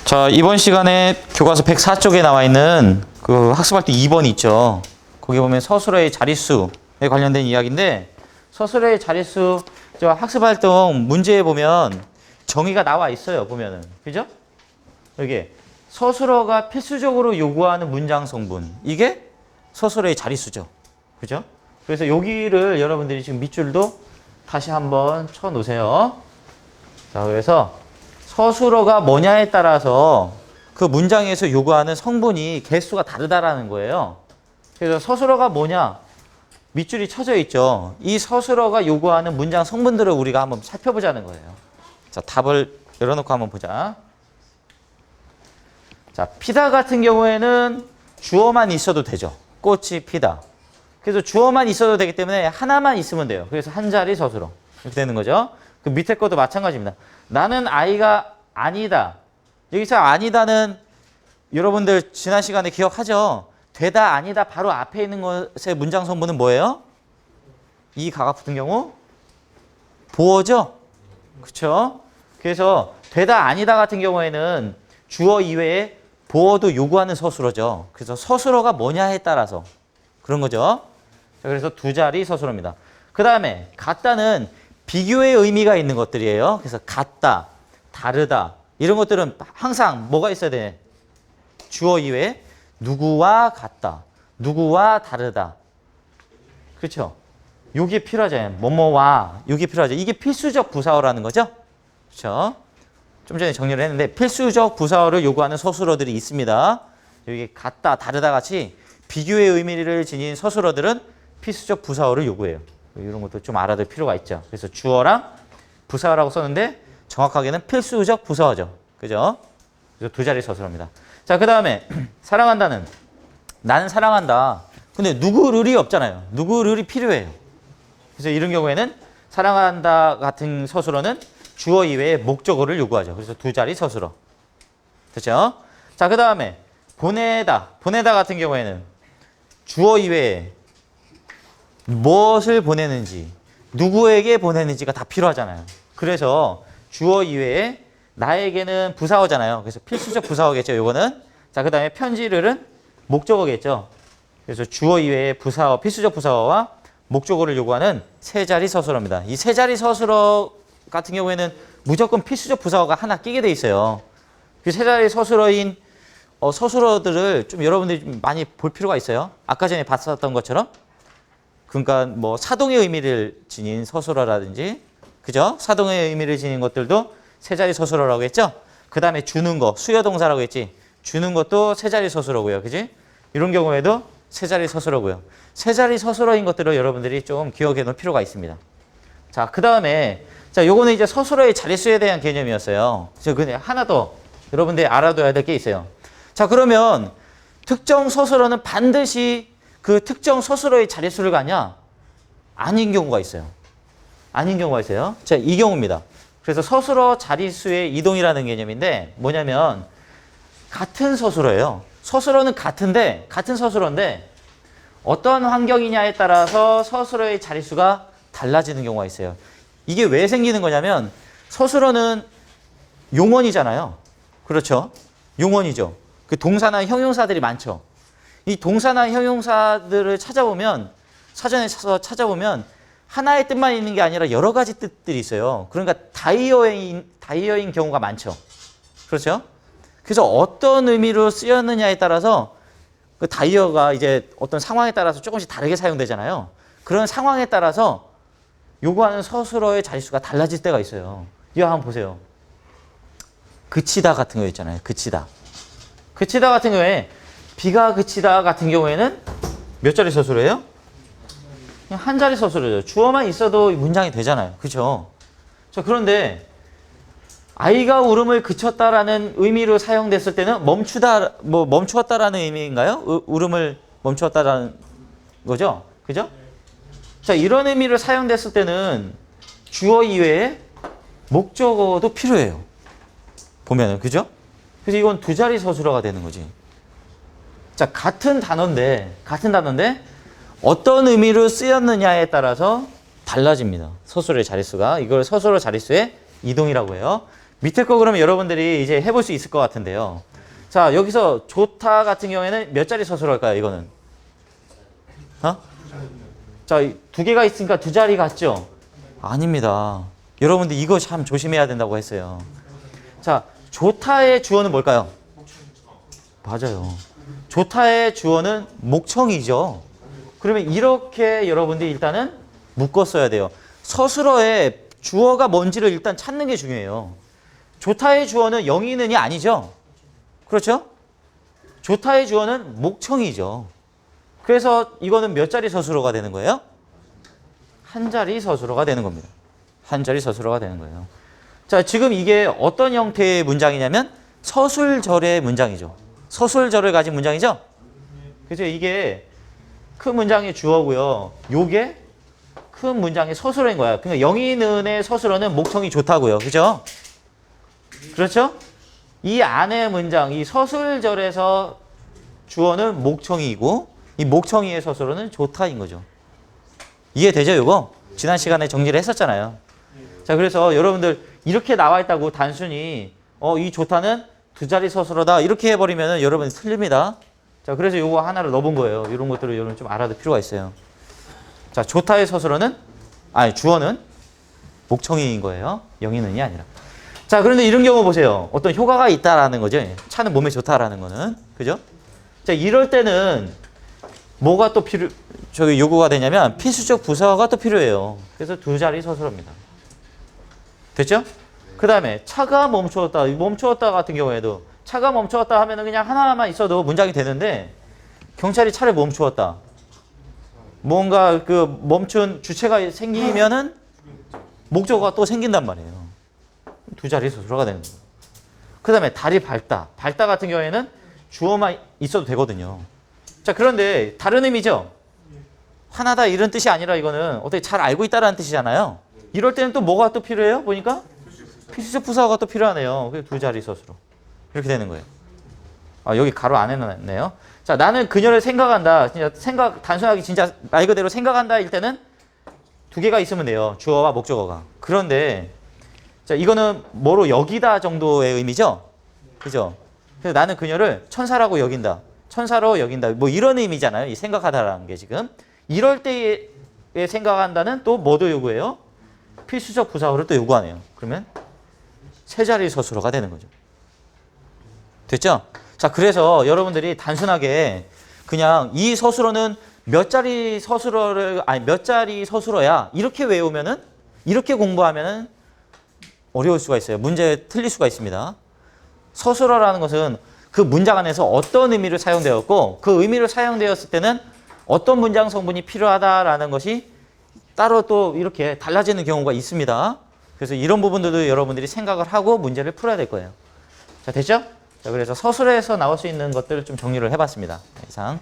자, 이번 시간에 교과서 104쪽에 나와 있는 그 학습활동 2번 있죠. 거기 보면 서술어의 자릿수에 관련된 이야기인데, 서술어의 자릿수 저 학습활동 문제에 보면 정의가 나와 있어요. 보면은. 그죠? 여기 서술어가 필수적으로 요구하는 문장 성분. 이게 서술어의 자릿수죠. 그죠? 그래서 여기를 여러분들이 지금 밑줄도 다시 한번 쳐 놓으세요. 자, 그래서 서술어가 뭐냐에 따라서 그 문장에서 요구하는 성분이 개수가 다르다라는 거예요. 그래서 서술어가 뭐냐? 밑줄이 쳐져 있죠. 이 서술어가 요구하는 문장 성분들을 우리가 한번 살펴보자는 거예요. 자, 답을 열어놓고 한번 보자. 자, 피다 같은 경우에는 주어만 있어도 되죠. 꽃이 피다. 그래서 주어만 있어도 되기 때문에 하나만 있으면 돼요. 그래서 한 자리 서술어. 이렇게 되는 거죠. 그 밑에 것도 마찬가지입니다. 나는 아이가 아니다. 여기서 아니다는 여러분들 지난 시간에 기억하죠? 되다 아니다 바로 앞에 있는 것의 문장 성분은 뭐예요? 이 가가 붙은 경우 보어죠? 그렇죠? 그래서 되다 아니다 같은 경우에는 주어 이외에 보어도 요구하는 서술어죠. 그래서 서술어가 뭐냐에 따라서 그런 거죠. 자, 그래서 두 자리 서술어입니다. 그 다음에 같다는 비교의 의미가 있는 것들이에요. 그래서 같다, 다르다 이런 것들은 항상 뭐가 있어야 돼? 주어 이외에 누구와 같다, 누구와 다르다. 그렇죠? 요게 필요하잖아요. 뭐뭐와 요게 필요하죠. 이게 필수적 부사어라는 거죠. 그렇죠? 좀 전에 정리를 했는데 필수적 부사어를 요구하는 서술어들이 있습니다. 여기 같다, 다르다 같이 비교의 의미를 지닌 서술어들은 필수적 부사어를 요구해요. 이런 것도 좀 알아둘 필요가 있죠. 그래서 주어랑 부사어라고 썼는데 정확하게는 필수적 부사어죠. 그죠? 그래서 두 자리 서술어입니다. 자, 그 다음에 사랑한다는 나는 사랑한다. 근데 누구를이 없잖아요. 누구를이 필요해요. 그래서 이런 경우에는 사랑한다 같은 서술어는 주어 이외에 목적어를 요구하죠. 그래서 두 자리 서술어. 됐죠? 자, 그 다음에 보내다. 보내다 같은 경우에는 주어 이외에 무엇을 보내는지, 누구에게 보내는지가 다 필요하잖아요. 그래서 주어 이외에 나에게는 부사어잖아요. 그래서 필수적 부사어겠죠, 요거는. 자, 그 다음에 편지를은 목적어겠죠. 그래서 주어 이외에 부사어, 필수적 부사어와 목적어를 요구하는 세 자리 서술어입니다. 이 세 자리 서술어 같은 경우에는 무조건 필수적 부사어가 하나 끼게 돼 있어요. 그 세 자리 서술어인 서술어들을 좀 여러분들이 좀 많이 볼 필요가 있어요. 아까 전에 봤었던 것처럼. 그러니까 뭐 사동의 의미를 지닌 서술어라든지, 그죠? 사동의 의미를 지닌 것들도 세 자리 서술어라고 했죠? 그 다음에 주는 거, 수여동사라고 했지? 주는 것도 세 자리 서술어고요. 그지? 이런 경우에도 세 자리 서술어고요. 세 자리 서술어인 것들을 여러분들이 좀 기억해 놓을 필요가 있습니다. 자, 그 다음에, 자, 요거는 이제 서술어의 자릿수에 대한 개념이었어요. 그래서 그냥 하나 더 여러분들이 알아둬야 될 게 있어요. 자, 그러면 특정 서술어는 반드시 그 특정 서술어의 자릿수를 가냐? 아닌 경우가 있어요. 아닌 경우가 있어요. 자, 이 경우입니다. 그래서 서술어 자릿수의 이동이라는 개념인데 뭐냐면 같은 서술어예요. 서술어는 같은데 같은 서술어인데 어떤 환경이냐에 따라서 서술어의 자릿수가 달라지는 경우가 있어요. 이게 왜 생기는 거냐면 서술어는 용언이잖아요. 그렇죠? 용언이죠. 그 동사나 형용사들이 많죠. 이 동사나 형용사들을 찾아보면 사전에 찾아보면 하나의 뜻만 있는 게 아니라 여러 가지 뜻들이 있어요. 그러니까 다이어인 경우가 많죠. 그렇죠? 그래서 어떤 의미로 쓰였느냐에 따라서 그 다이어가 이제 어떤 상황에 따라서 조금씩 다르게 사용되잖아요. 그런 상황에 따라서 요구하는 서술어의 자릿수가 달라질 때가 있어요. 이거 한번 보세요. 그치다 같은 거 있잖아요. 그치다. 그치다 같은 경우에 비가 그치다 같은 경우에는 몇 자리 서술어예요? 그냥 한 자리 서술어죠. 주어만 있어도 문장이 되잖아요. 그렇죠? 자, 그런데 아이가 울음을 그쳤다라는 의미로 사용됐을 때는 멈추다, 뭐 멈추었다라는 의미인가요? 울음을 멈추었다라는 거죠? 그죠? 자, 이런 의미로 사용됐을 때는 주어 이외에 목적어도 필요해요. 보면은, 그죠? 그래서 이건 두 자리 서술어가 되는 거지. 자, 같은 단어인데 어떤 의미로 쓰였느냐에 따라서 달라집니다. 서술어의 자릿수가. 이걸 서술어 자릿수의 이동이라고 해요. 밑에 거 그러면 여러분들이 이제 해볼 수 있을 것 같은데요. 자, 여기서 좋다 같은 경우에는 몇 자리 서술어일까요, 이거는? 어? 자, 두 개가 있으니까 두 자리 같죠? 아닙니다. 여러분들 이거 참 조심해야 된다고 했어요. 자, 좋다의 주어는 뭘까요? 맞아요. 좋다의 주어는 목청이죠. 그러면 이렇게 여러분들이 일단은 묶었어야 돼요. 서술어의 주어가 뭔지를 일단 찾는 게 중요해요. 좋다의 주어는 영이는이 아니죠. 그렇죠? 좋다의 주어는 목청이죠. 그래서 이거는 몇 자리 서술어가 되는 거예요? 한 자리 서술어가 되는 겁니다. 한 자리 서술어가 되는 거예요. 자, 지금 이게 어떤 형태의 문장이냐면 서술절의 문장이죠. 서술절을 가진 문장이죠? 그래서 이게 큰 문장의 주어고요. 요게 큰 문장의 서술어인 거야. 그러니까 영이는의 서술어는 목청이 좋다고요. 그죠? 그렇죠? 이 안의 문장, 이 서술절에서 주어는 목청이고 이 목청이의 서술어는 좋다인 거죠. 이해되죠, 요거? 지난 시간에 정리를 했었잖아요. 자, 그래서 여러분들 이렇게 나와 있다고 단순히 이 좋다는 두 자리 서술어다 이렇게 해버리면 여러분 틀립니다. 자, 그래서 요거 하나를 넣어본 거예요. 이런 것들을 여러분 좀 알아둘 필요가 있어요. 자, 좋다의 서술어는 주어는 목청이인 거예요. 영이는이 아니라. 자, 그런데 이런 경우 보세요. 어떤 효과가 있다라는 거죠. 차는 몸에 좋다라는 거는. 그죠? 자, 이럴 때는 뭐가 또 요구가 되냐면 필수적 부사어가 또 필요해요. 그래서 두 자리 서술어입니다. 됐죠? 그 다음에 차가 멈추었다 같은 경우에도 차가 멈추었다 하면은 그냥 하나만 있어도 문장이 되는데 경찰이 차를 멈추었다. 뭔가 그 멈춘 주체가 생기면은 목적어가 또 생긴단 말이에요. 두 자리 서술어가 되는 거예요. 그 다음에 달이 밝다. 밝다 같은 경우에는 주어만 있어도 되거든요. 자, 그런데 다른 의미죠? 화나다 이런 뜻이 아니라 이거는 어떻게 잘 알고 있다라는 뜻이잖아요. 이럴 때는 또 뭐가 또 필요해요? 보니까 필수적 부사어가 또 필요하네요. 그래서 두 자리 서술어. 이렇게 되는 거예요. 여기 가로 안 해놨네요. 자, 나는 그녀를 생각한다. 진짜 단순하게 진짜 말 그대로 생각한다 일 때는 두 개가 있으면 돼요. 주어와 목적어가. 그런데 자, 이거는 뭐로 여기다 정도의 의미죠? 그죠? 그래서 나는 그녀를 천사라고 여긴다. 천사로 여긴다. 뭐 이런 의미잖아요. 이 생각하다라는 게 지금. 이럴 때에 생각한다는 또 뭐도 요구해요? 필수적 부사어를 또 요구하네요. 그러면 세 자리 서술어가 되는 거죠. 됐죠? 자, 그래서 여러분들이 단순하게 그냥 이 서술어는 몇 자리 서술어야 이렇게 외우면은 이렇게 공부하면은 어려울 수가 있어요. 문제 틀릴 수가 있습니다. 서술어라는 것은 그 문장 안에서 어떤 의미를 사용되었고 그 의미를 사용되었을 때는 어떤 문장 성분이 필요하다라는 것이 따로 또 이렇게 달라지는 경우가 있습니다. 그래서 이런 부분들도 여러분들이 생각을 하고 문제를 풀어야 될 거예요. 자, 됐죠? 자, 그래서 서술에서 나올 수 있는 것들을 좀 정리를 해봤습니다. 이상.